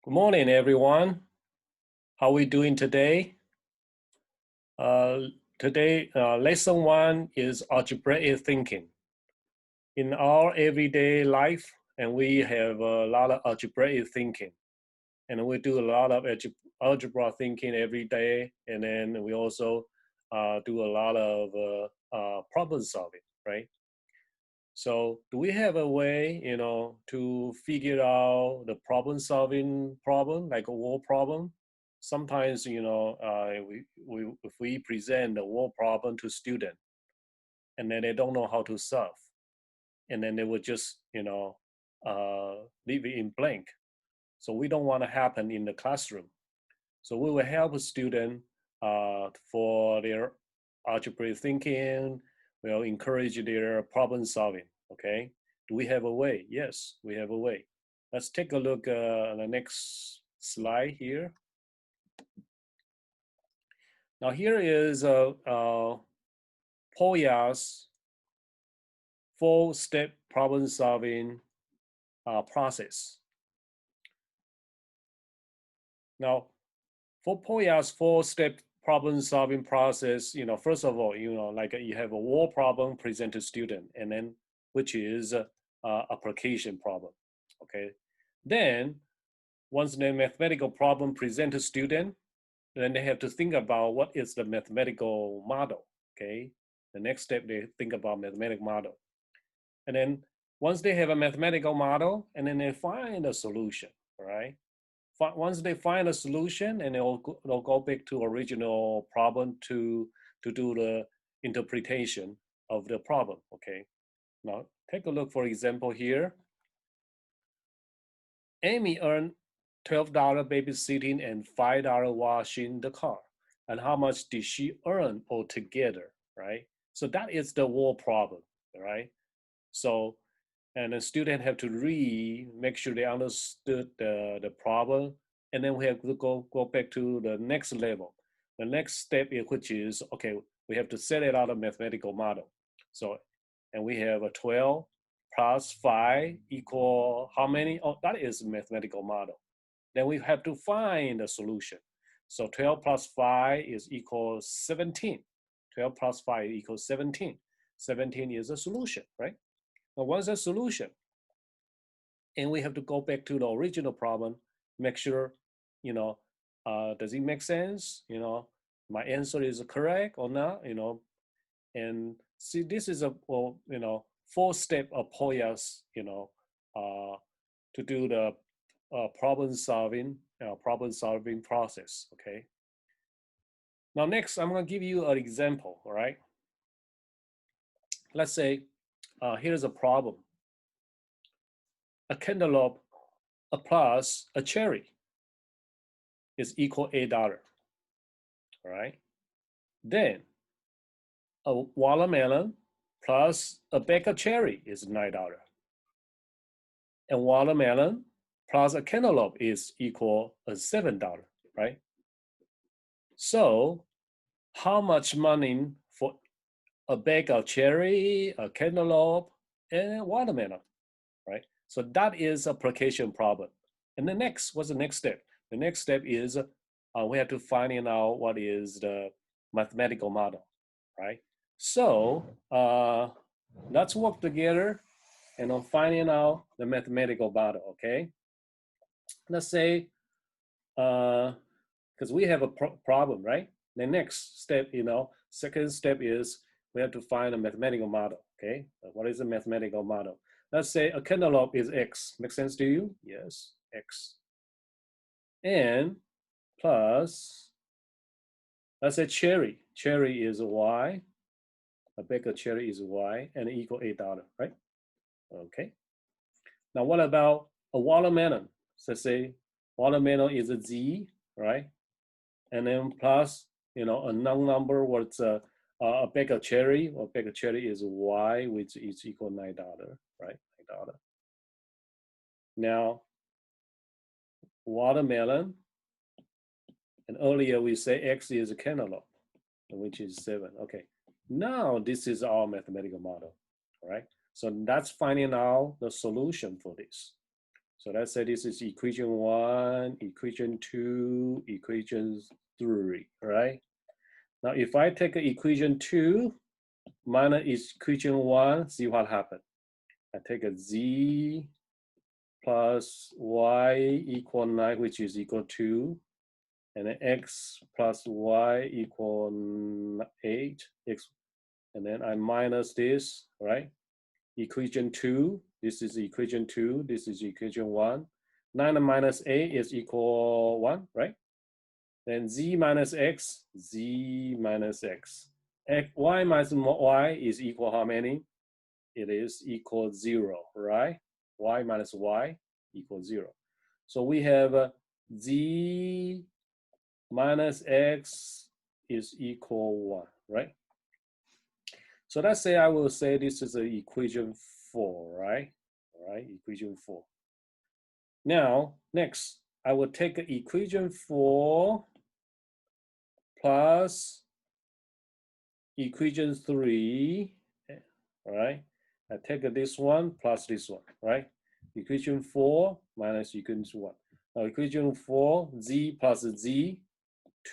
Good morning, everyone. How are we doing today? Lesson one is algebraic thinking. In our everyday life, and we have a lot of algebraic thinking, and we do a lot of algebra thinking every day, and then we also do a lot of problem solving, right? So, do we have a way, to figure out the problem solving problem, like a word problem? Sometimes, if we present the word problem to student, and then they don't know how to solve, and then they would just, leave it in blank. So we don't want to happen in the classroom. So we will help a student for their algebraic thinking. We'll encourage their problem solving. Okay. Do we have a way? Yes, we have a way. Let's take a look at the next slide here. Now here is Polya's four-step problem solving process. Now, for Polya's four-step problem solving process, first of all, like you have a word problem present to student, and then which is application problem, okay? Then once the mathematical problem present to student, then they have to think about what is the mathematical model, okay? The next step, they think about mathematical model. And then once they have a mathematical model, and then they find a solution, all right? Once they find a solution, and they'll go back to original problem to do the interpretation of the problem, okay? Now, take a look, for example, here. Amy earned $12 babysitting and $5 washing the car. And how much did she earn altogether, right? So that is the word problem, right? So, and the student have to read, make sure they understood the problem, and then we have to go back to the next level. The next step, which is, okay, we have to set it out a mathematical model. So, and we have a 12 plus 5 equal how many? Oh, that is a mathematical model. Then we have to find a solution. So 12 plus 5 is equal 17. 12 plus 5 equals 17. 17 is a solution, right? Now, once a solution, and we have to go back to the original problem, make sure, does it make sense? My answer is correct or not? And see, this is a four-step of Polya's, to do the problem solving process. Okay. Now, next, I'm going to give you an example. All right. Let's say here's a problem. A cantaloupe plus a cherry is equal $8. All right. Then a watermelon plus a bag of cherry is $9. And watermelon plus a cantaloupe is equal $7, right? So how much money for a bag of cherry, a cantaloupe, and a watermelon, right? So that is application problem. And the next, what's the next step? The next step is we have to find out what is the mathematical model, right? So let's work together and on finding out the mathematical model, okay? Let's say, because we have a problem, right? The next step, second step is we have to find a mathematical model, okay? What is a mathematical model? Let's say a cantaloupe is X. Make sense to you? Yes, X. And plus, let's say cherry. Cherry is Y. A bag of cherry is Y and equal $8, right? Okay. Now what about a watermelon? So say watermelon is a Z, right? And then plus, a non-number, what's a bag of cherry? Well, bag of cherry is Y, which is equal $9, right? $9. Now, watermelon, and earlier we say X is a cantaloupe, which is 7. Okay, now this is our mathematical model, all right? So that's finding out the solution for this. So let's say this is equation 1, equation 2, equation 3, right? Now if I take equation 2 minus equation 1, see what happens. I take a z plus y equal 9, which is equal to, and then x plus y equal 8, x, and then I minus this, right? Equation 2, this is equation 2, this is equation 1. 9 minus 8 is equal 1, right? Then z minus x, z minus x. Y minus y is equal how many? It is equal 0, right? Y minus y equals 0. So we have z minus x is equal 1, right? So let's say I will say this is an equation 4, right? All right, equation 4. Now, next, I will take equation 4 plus equation 3, all right? I take this one plus this one, right? Equation 4 minus equation 1. Now, equation 4, z plus z,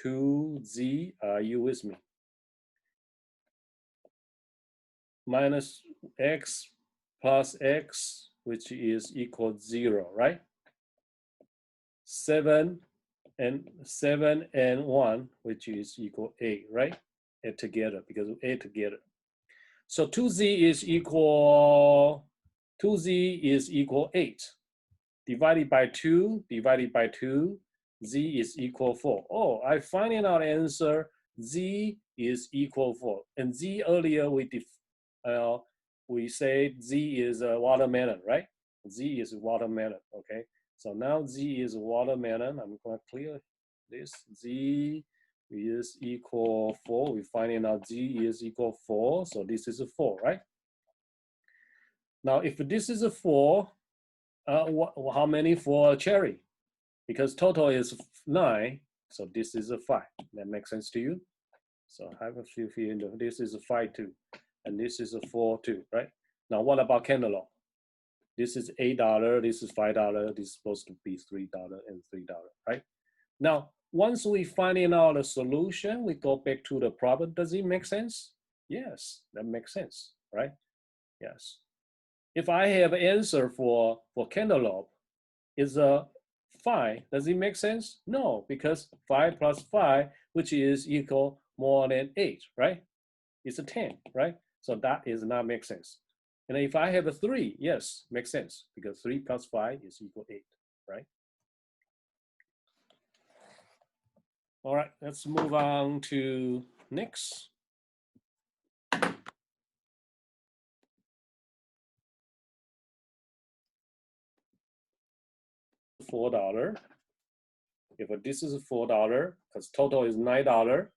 2z, are you with me? Minus x plus x, which is equal 0, right? 7 and 1, which is equal 8, right? Add together because we add together. So 2z is equal 8. Divided by 2, z is equal 4. Oh, I finding out answer, z is equal 4. And z earlier we say z is a watermelon, right? Z is watermelon, okay? So now z is watermelon. I'm going to clear this. Z is equal 4. We're finding out z is equal 4. So this is a 4, right? Now, if this is a 4, how many for cherry? Because total is 9. So this is a 5. That makes sense to you? So I have a few here. This is a 5 too. And this is a 4 too, right? Now, what about cantaloupe? This is $8, this is $5, this is supposed to be $3 and $3, right? Now, once we finding out a solution, we go back to the problem. Does it make sense? Yes, that makes sense, right? Yes. If I have an answer for cantaloupe, is a 5. Does it make sense? No, because 5 plus 5, which is equal more than 8, right? It's a 10, right? So that is not make sense. And if I have a 3, yes, makes sense because 3 plus 5 is equal 8, right? All right, let's move on to next. $4. If this is $4, because total is $9,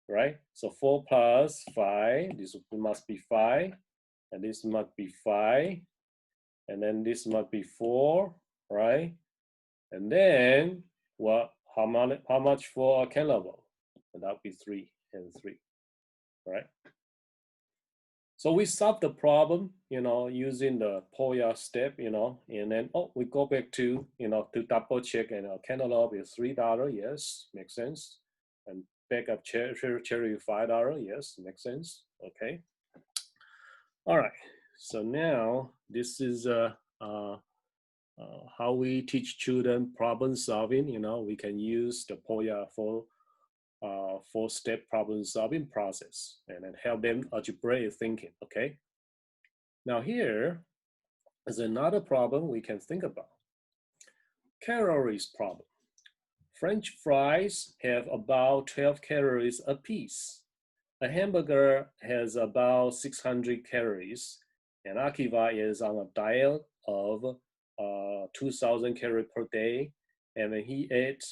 right? So 4 plus 5, this must be 5, and this must be 5, and then this must be 4, right? And then what? How much for a cantaloupe? That would be 3 and 3, right? So we solve the problem, using the POYA step, and then we go back to, to double check, and cantaloupe is $3, yes, makes sense, and backup cherry $5, yes, makes sense, okay. All right, so now this is how we teach children problem solving. We can use the POYA for 4-step problem solving process and then help them algebraic thinking, okay? Now here is another problem we can think about. Calories problem. French fries have about 12 calories a piece. A hamburger has about 600 calories, and Akiva is on a diet of 2,000 calories per day, and he ate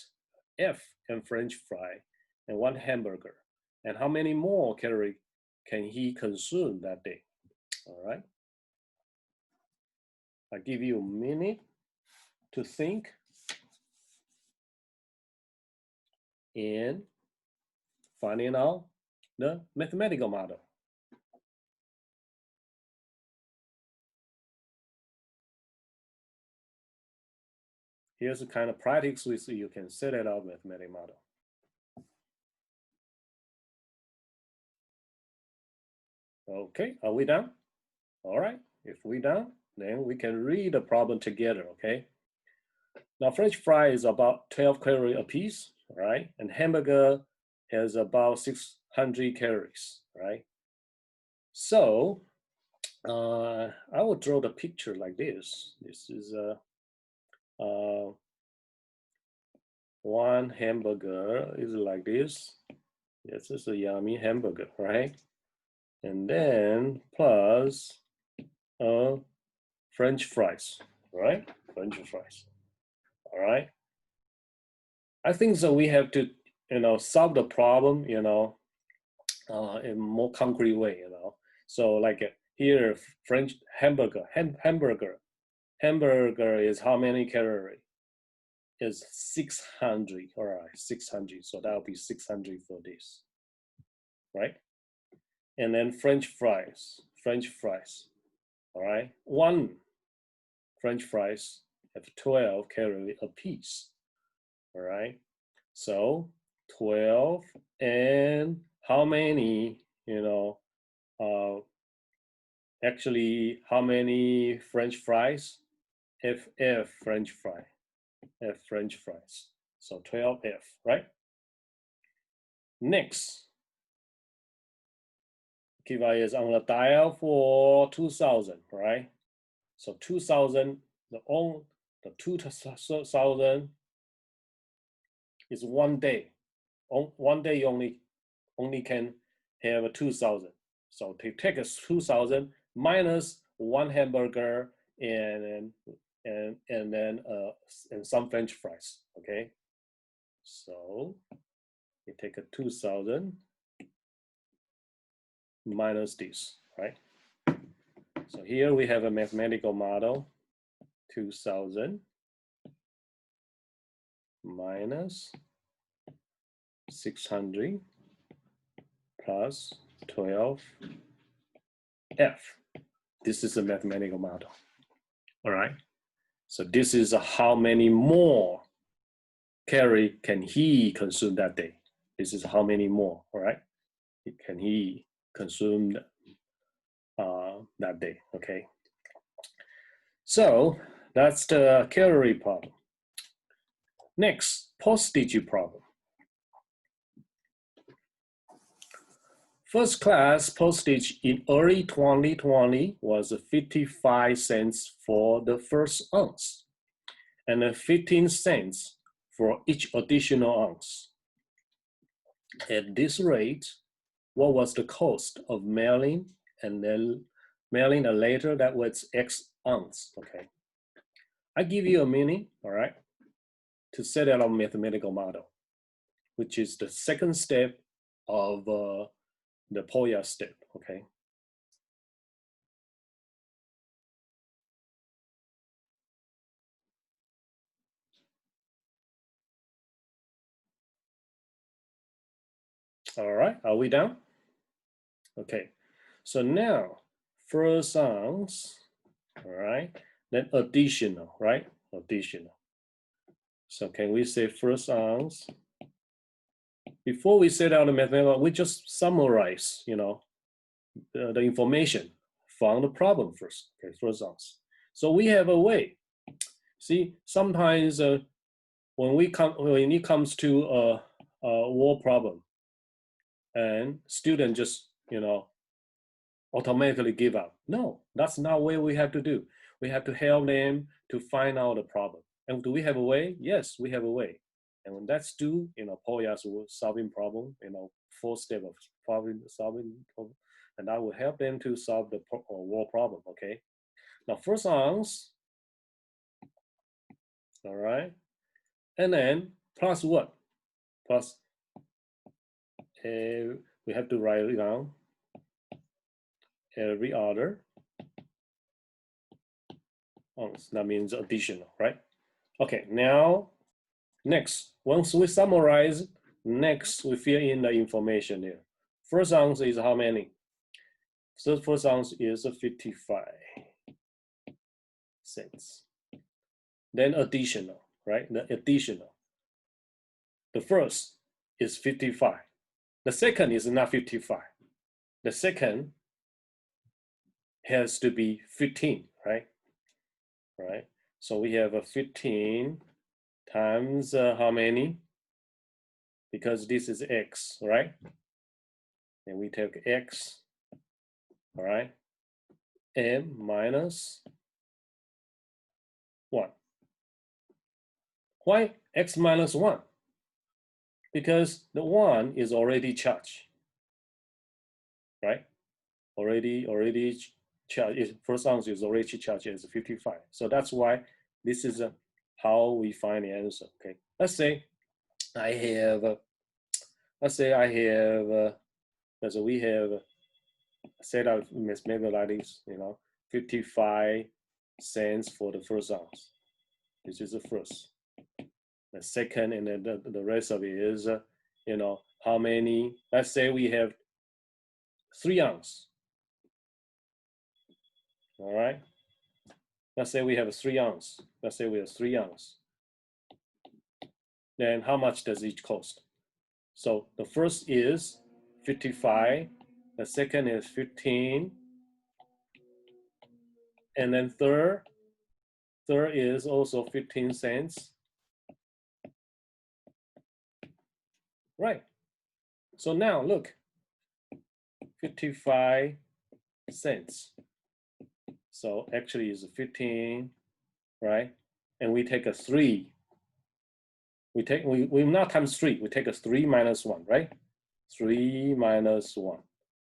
F and French fry and 1 hamburger. And how many more calories can he consume that day? All right. I give you a minute to think and finding out the mathematical model. here's the kind of practice with you can set it up mathematical model. Okay, are we done? All right, if we done, then we can read the problem together, okay? Now, French fry is about 12 calories a piece, right? And hamburger has about 600 calories, right? So I will draw the picture like this. This is one hamburger is like this. This is a yummy hamburger, right? And then plus French fries, right? French fries, all right? I think so we have to, solve the problem, in a more concrete way, So like here, French hamburger, hamburger is how many calories? Is 600, all right, 600. So that'll be 600 for this, right? And then French fries, all right? One French fries have 12 calories a piece, all right? So 12 and how many, actually how many French fries? F French fry, F French fries. So 12F, right? Next, Kiva is on the dial for 2000, right? So 2000, the 2000 is 1 day. On 1 day you only can have a 2000. So take a 2000 minus one hamburger and then and some French fries. Okay, so you take a 2000 minus this, right? So here we have a mathematical model, 2000 minus 600 plus 12F. This is a mathematical model, all right? So this is how many more calories can he consume that day. This is how many more, all right? Can he consume that day, okay? So that's the calorie problem. Next, postage problem. First class postage in early 2020 was 55 cents for the first ounce and 15 cents for each additional ounce. At this rate, what was the cost of mailing and then mailing a letter that was X ounce, okay? I give you a minute, all right, to set out a mathematical model, which is the second step of the POYA step, okay? All right, are we done? Okay, so now first ounce, all right, then additional, right? Additional. So can we say first ounce? Before we set out the mathematical, we just summarize, the information from the problem first, okay, first ounce. So we have a way. See, sometimes when it comes to a war problem, and student just automatically give up. No, that's not what we have to do. We have to help them to find out the problem. And do we have a way? Yes, we have a way. And when that's due, POYA's solving problem, 4 steps of solving problem, and that will help them to solve the war problem. Okay. Now first ounce. All right. And then plus what? Plus we have to write it down. Every other ounce. That means additional, right? Okay, now next, once we summarize, next we fill in the information here. First ounce is how many? So first ounce is 55 cents. Then additional. right? The additional. The first is 55. The second is not 55. The second has to be 15, right? Right. So we have a 15 times how many? Because this is x, right? And we take x, all right, and minus 1. Why x minus 1? Because the 1 is already charged, right? Already charged. First ounce is already charged as 55. So that's why this is how we find the answer. Okay. Let's say I have. So we have set out maybe like this, 55 cents for the first ounce. This is the first. The second, and then the rest of it is, how many? Let's say we have 3 ounce. All right. Let's say we have 3 ounce. Let's say we have 3 ounce. Then how much does each cost? So the first is 55. The second is 15. And then third is also 15 cents. Right. So now look, 55 cents. So actually it's 15, right? And we take a 3. We not times 3, we take a 3 minus 1, right? 3 minus 1.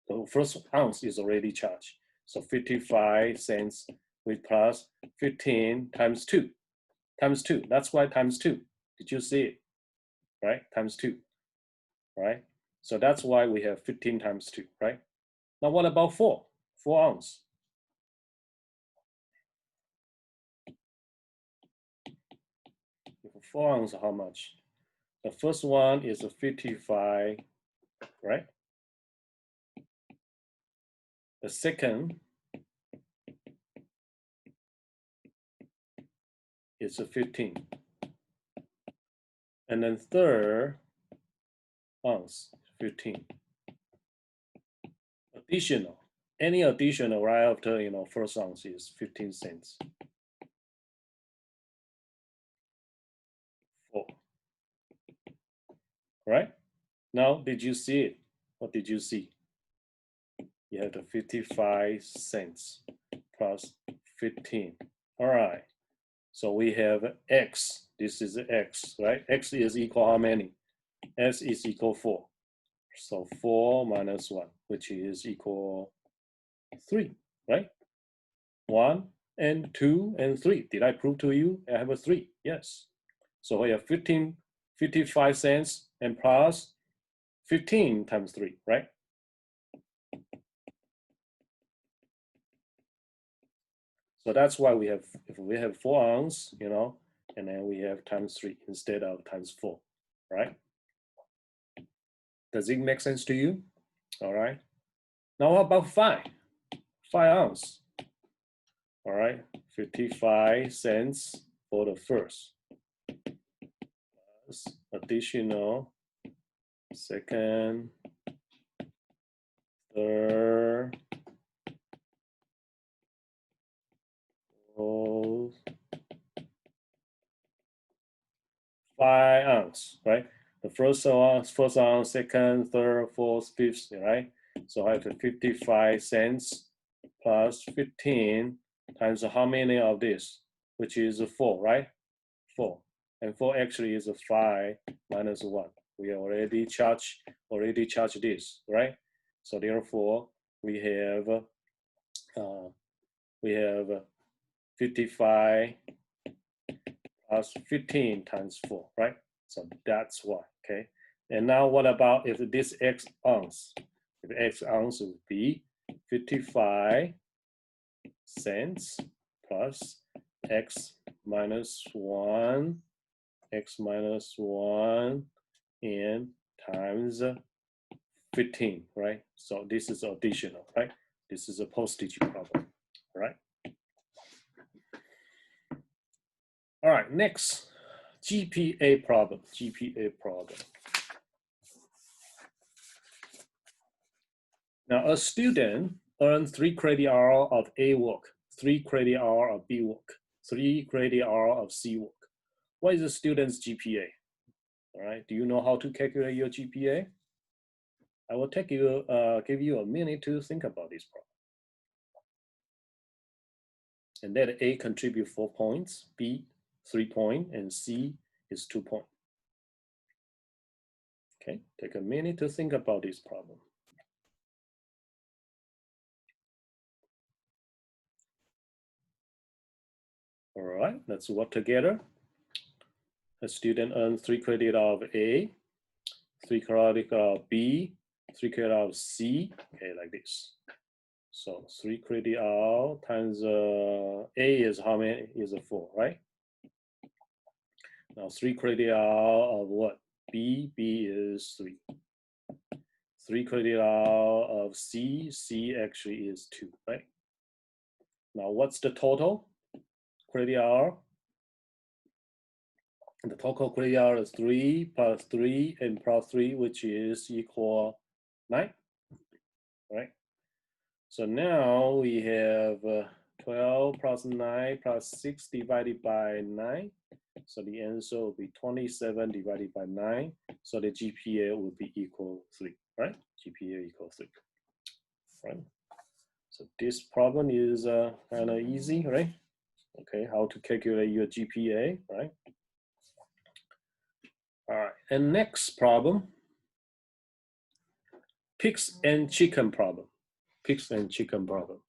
The first ounce is already charged. So 55 cents with plus 15 times 2. Times 2. That's why times 2. Did you see it? Right? Times 2. Right? So that's why we have 15 times 2, right? Now what about 4? 4 ounce. 4 ounce, how much? The first one is a 55, right? The second is a 15. And then third ounce, 15. Additional, any additional right after, first ounce is 15 cents. 4. Right? Now, did you see it? What did you see? You have the 55 cents plus 15. All right. So we have x. This is x, right? X is equal how many? S is equal 4. So 4 minus 1, which is equal 3, right? 1 and 2 and 3. Did I prove to you I have a 3? Yes. So we have 55 cents and plus 15 times 3, right? So that's why we have, if we have 4 ounce, and then we have times 3 instead of times 4, right? Does it make sense to you? All right. Now what about 5? 5 ounce. All right, 55 cents for the first. Plus additional second, third, fourth, 5 ounce, right? The first ounce, second, third, fourth, fifth, right? So I have 55 cents plus 15 times how many of this, which is 4, right? 4. And 4 actually is 5 minus 1. We already charged this, right? So therefore, we have 55 plus 15 times 4, right? So that's why, okay? And now what about if this x ounce? If x ounce would be 55 cents plus x minus 1, and times 15, right? So this is additional, right? This is a postage problem, right? All right, next GPA problem, GPA problem. Now, a student earns 3 credit hour of A work, 3 credit hour of B work, 3 credit hour of C work. What is the student's GPA? All right, do you know how to calculate your GPA? I will give you a minute to think about this problem. And let A contribute 4 points, B 3 points, and C is 2 points. Okay, take a minute to think about this problem. All right, let's work together. A student earns 3 credit of A, 3 credit of B, 3 credit of C, okay, like this. So 3 credit hour times A is how many? Is a 4, right? Now 3 credit hour of what? B is 3. 3 credit hour of C actually is 2, right? Now what's the total credit hour? And the total credit hour is 3 plus 3 and plus 3, which is equal 9, right? So now we have 12 plus 9 plus 6 divided by 9. So the answer will be 27 divided by 9. So the GPA will be equal 3, right? GPA equals 3, right? So this problem is kind of easy, right? Okay, how to calculate your GPA, right? All right, and next problem, pigs and chicken problem. Pigs and chicken problem.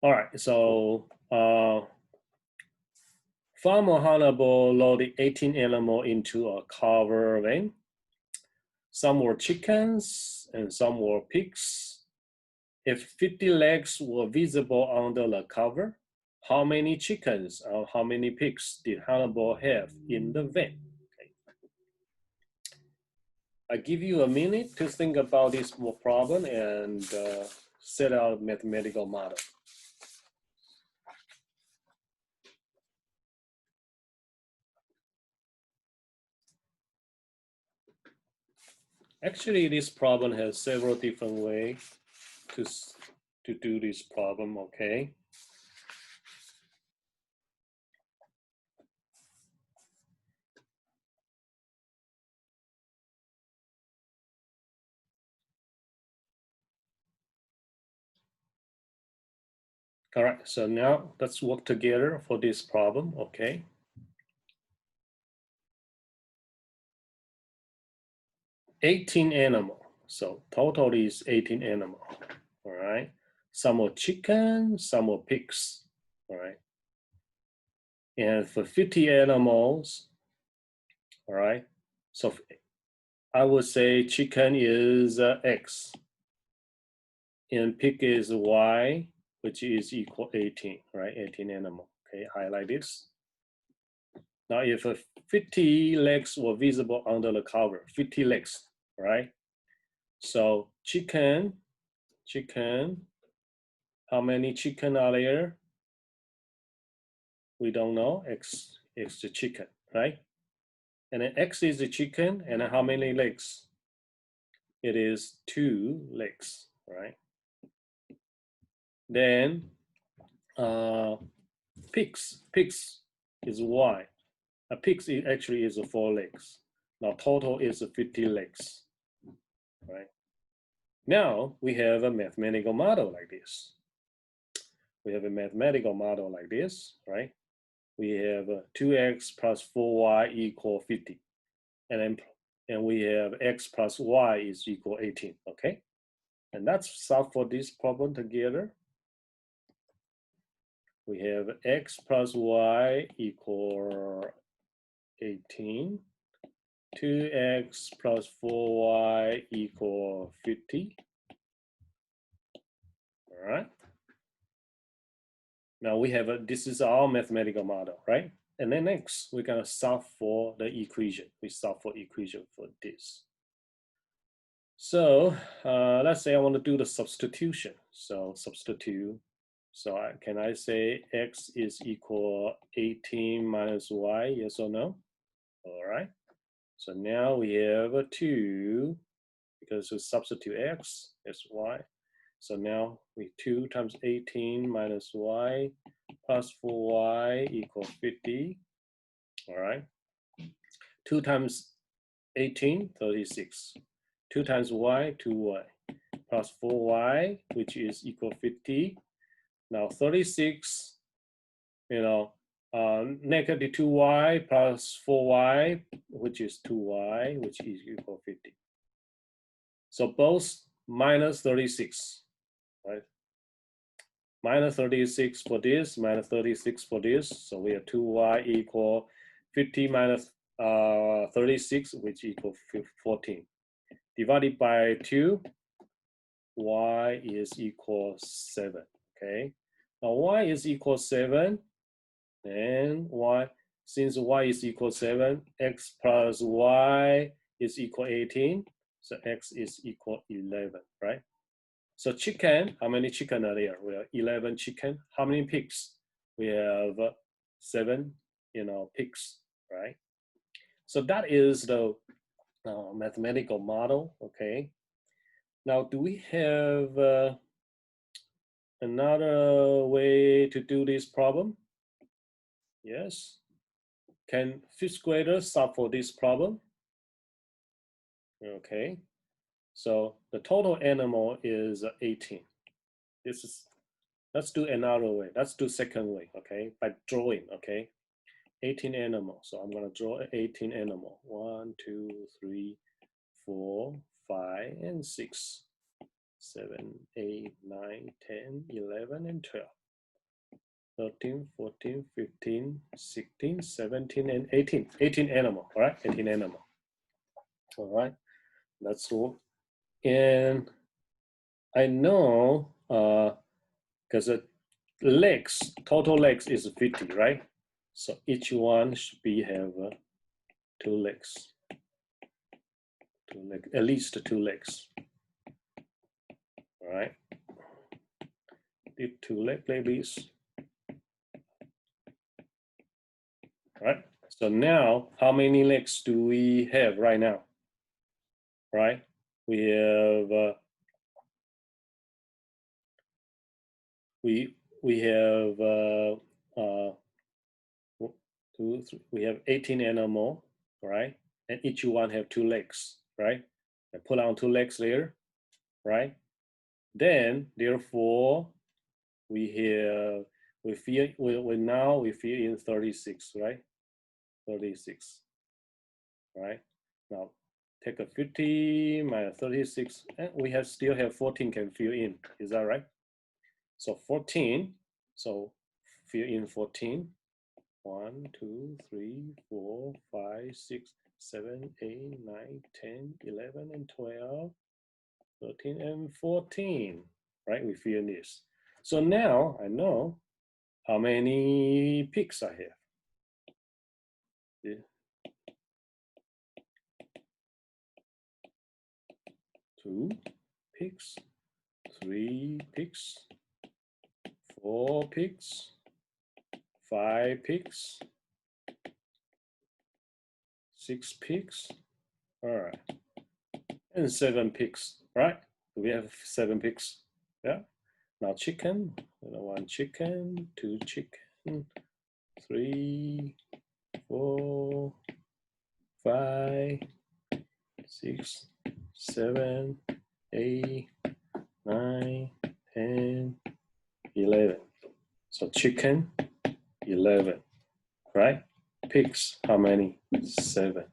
All right, so Farmer Hannibal loaded 18 animals into a covered van. Some were chickens and some were pigs. If 50 legs were visible under the cover, how many chickens or how many pigs did Hannibal have in the van? Okay. I give you a minute to think about this problem and set out a mathematical model. Actually, this problem has several different ways to do this problem, okay? All right, so now let's work together for this problem, okay? $18 animal, so total is 18 animal, all right? Some are chicken, some are pigs, all right? And for 50 animals, all right? So I would say chicken is X, and pig is Y, which is equal 18, right? 18 animal, okay? Highlight this. Now, if 50 legs were visible under the cover, 50 legs, right? So chicken, how many chicken are there? We don't know. X is the chicken, right? And then X is the chicken, and then how many legs? It is 2 legs, right? Then pigs is Y. A pigs actually is 4 legs. Now total is 50 legs, right? Now we have a mathematical model like this. We have a mathematical model like this, right? We have 2x plus 4y equal 50. And we have x plus y is equal 18, okay? And let's solve for this problem together. We have x plus y equal 18. 2x plus 4y equal 50. All right. Now we have this is our mathematical model, right? And then next, we're gonna solve for the equation. We solve for equation for this. So let's say I want to do the substitution. So substitute So can I say x is equal 18 minus y, yes or no? All right. So now we have a 2, because we substitute x as y. So now we 2 times 18 minus y plus 4y equal 50. All right. 2 times 18, 36. 2 times y, 2y. Plus 4y, which is equal 50. Now 36, negative 2y plus 4y, which is 2y, which is equal 50. So both minus 36, right? Minus 36 for this, minus 36 for this. So we have 2y equal 50 minus 36, which equal 14. Divided by 2, y is equal 7, okay? Now y is equal 7, and y, since y is equal 7, x plus y is equal 18, so x is equal 11, right? So chicken, how many chicken are there? We have 11 chicken. How many pigs? We have 7, pigs, right? So that is the mathematical model, okay? Now, do we have another way to do this problem? Yes. Can fifth graders solve for this problem? Okay. So the total animal is 18. Let's do another way. Let's do second way, okay? By drawing, okay? 18 animals. So I'm gonna draw 18 animal. 1, 2, 3, 4, 5, and 6. 7, 8, 9, 10, 11, and 12. 13, 14, 15, 16, 17, and 18. 18 animal, all right? 18 animal. All right, that's all. And I know, because legs, total legs is 50, right? So each one should have 2 legs. 2 legs, at least 2 legs. All right. Did 2 leg please? All right. So now, how many legs do we have right now? Right. We have we have 18 animal, right? And each one have 2 legs, right? And put on 2 legs there, right? Then therefore we now we fill in 36, right? 36, right? Now take a 50 minus 36, and we still have 14 can fill in. Is that right? So 14, so fill in 14. 1, 2, 3, 4, 5, 6, 7, 8, 9, 10, 11, and 12, 13, and 14, right? We fill in this. So now I know how many pigs I have. Yeah. 2 pigs, 3 pigs, 4 pigs, 5 pigs, 6 pigs, all right, and 7 pigs, right? We have 7 pigs, yeah? Now chicken, 1 chicken, 2 chicken, 3, 4, 5, 6, 7, 8, 9, 10, 11. So chicken, 11, right? Pigs, how many? 7,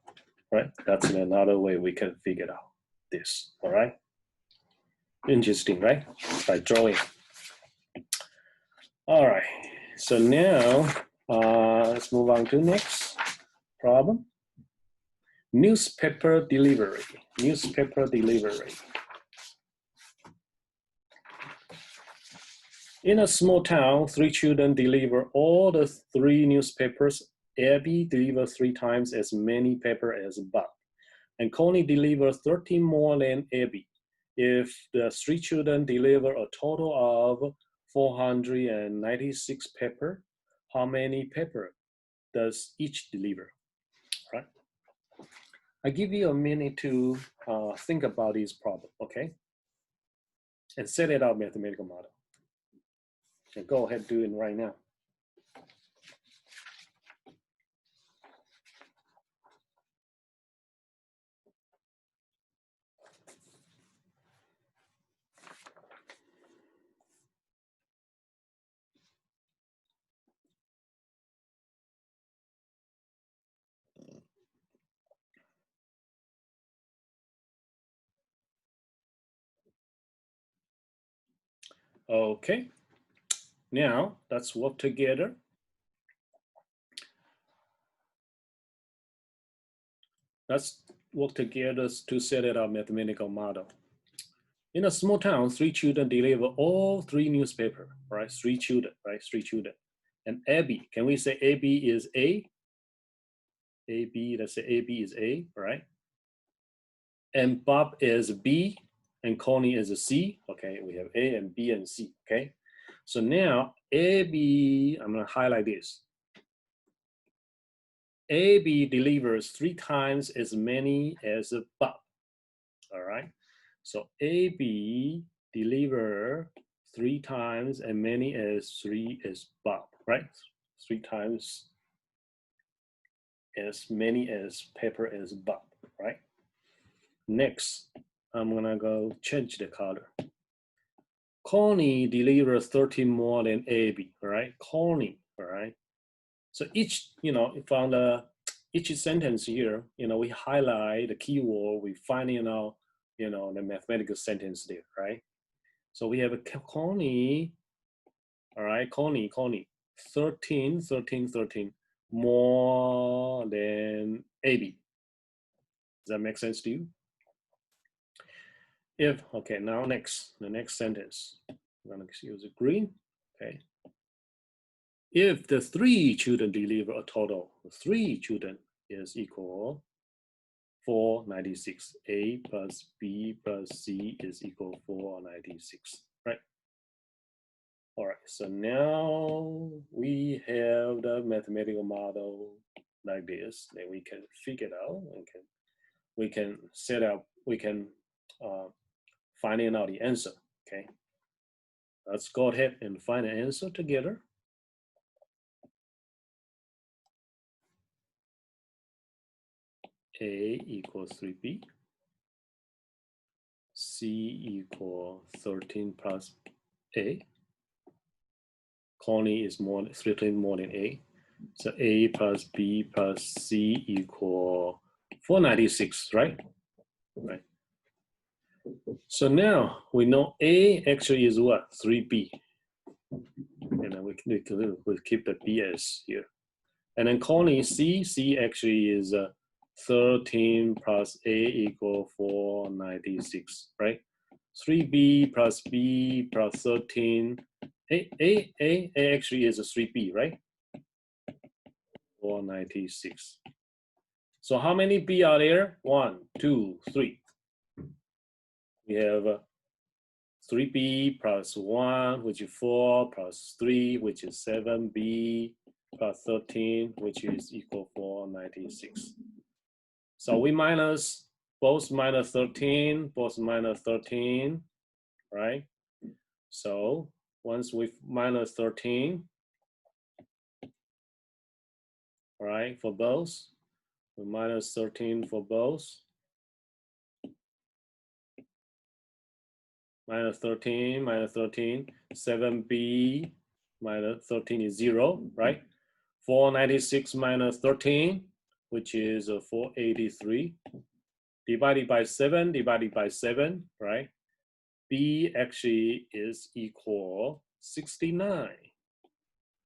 right? That's another way we can figure out this, all right? Interesting, right? By drawing. All right, so now let's move on to next problem. Newspaper delivery. Newspaper delivery. In a small town, 3 children deliver all the 3 newspapers. Abby delivers 3 times as many paper as Bob, and Connie delivers 13 more than Abby. If the 3 children deliver a total of 496 pepper. How many pepper does each deliver? Right? I give you a minute to think about this problem, okay? And set it out mathematical model. And go ahead, do it right now. Okay, now let's work together. Let's work together to set it up mathematical model. In a small town, 3 children deliver all 3 newspapers, right? 3 children, right? 3 children. And Abby, can we say AB is A? AB, let's say AB is A, right? And Bob is B, and Connie is a C. Okay, we have A and B and C, okay? So now AB, I'm gonna highlight this. AB delivers 3 times as many as Bob, all right? So AB deliver 3 times as many as 3 as Bob, right? 3 times as many as pepper as Bob, right? Next, I'm gonna go change the color. Connie delivers 13 more than AB, right? Connie, all right? So each, from each sentence here, we highlight the keyword, we finding out, the mathematical sentence there, right? So we have a Connie, all right, Connie, 13, 13, 13, more than AB. Does that make sense to you? If, okay, now the next sentence. I'm gonna use a green, okay. If the 3 children deliver a total of 3 children is equal 496. A plus B plus C is equal 496, right? All right, so now we have the mathematical model like this, then we can figure it out and we can set up, we can find out the answer, okay? Let's go ahead and find an answer together. A equals 3B. C equals 13 plus A. Connie is 13 more than A. So A plus B plus C equal 496, right? Right. So now we know A actually is what? 3B. And then we keep the B as here. And then Connie C actually is 13 plus A equal 496, right? 3B plus B plus 13. A actually is a 3B, right? 496. So how many B are there? 1, 2, 3. We have 3B plus 1, which is 4, plus 3, which is 7B, plus 13, which is equal 496. So we minus both minus 13, right? So once we minus 13, right, for both, we minus 13 for both. Minus 13, 7B minus 13 is 0, right? 496 minus 13, which is 483, divided by 7, right? B actually is equal 69.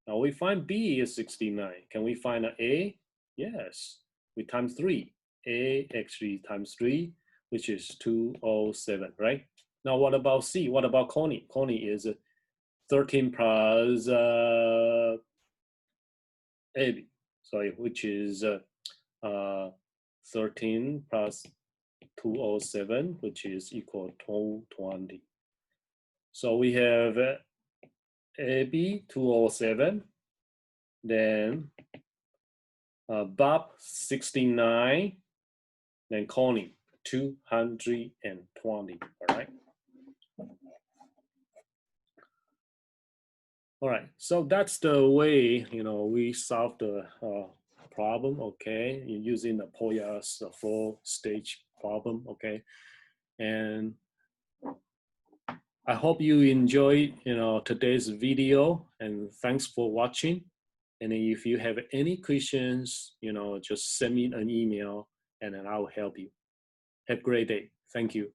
Now we find B is 69. Can we find an A? Yes, we times 3. A actually times 3, which is 207, right? Now what about C? What about Connie? Connie is 13 plus AB, sorry, which is 13 plus 207, which is equal to 220. So we have Abby 207, then Bob 69, then Connie 220. All right. All right. So that's the way we solve the problem. Okay, using the Poya's 4-stage problem. Okay, and I hope you enjoyed today's video, and thanks for watching. And if you have any questions, just send me an email and then I'll help you. Have a great day. Thank you.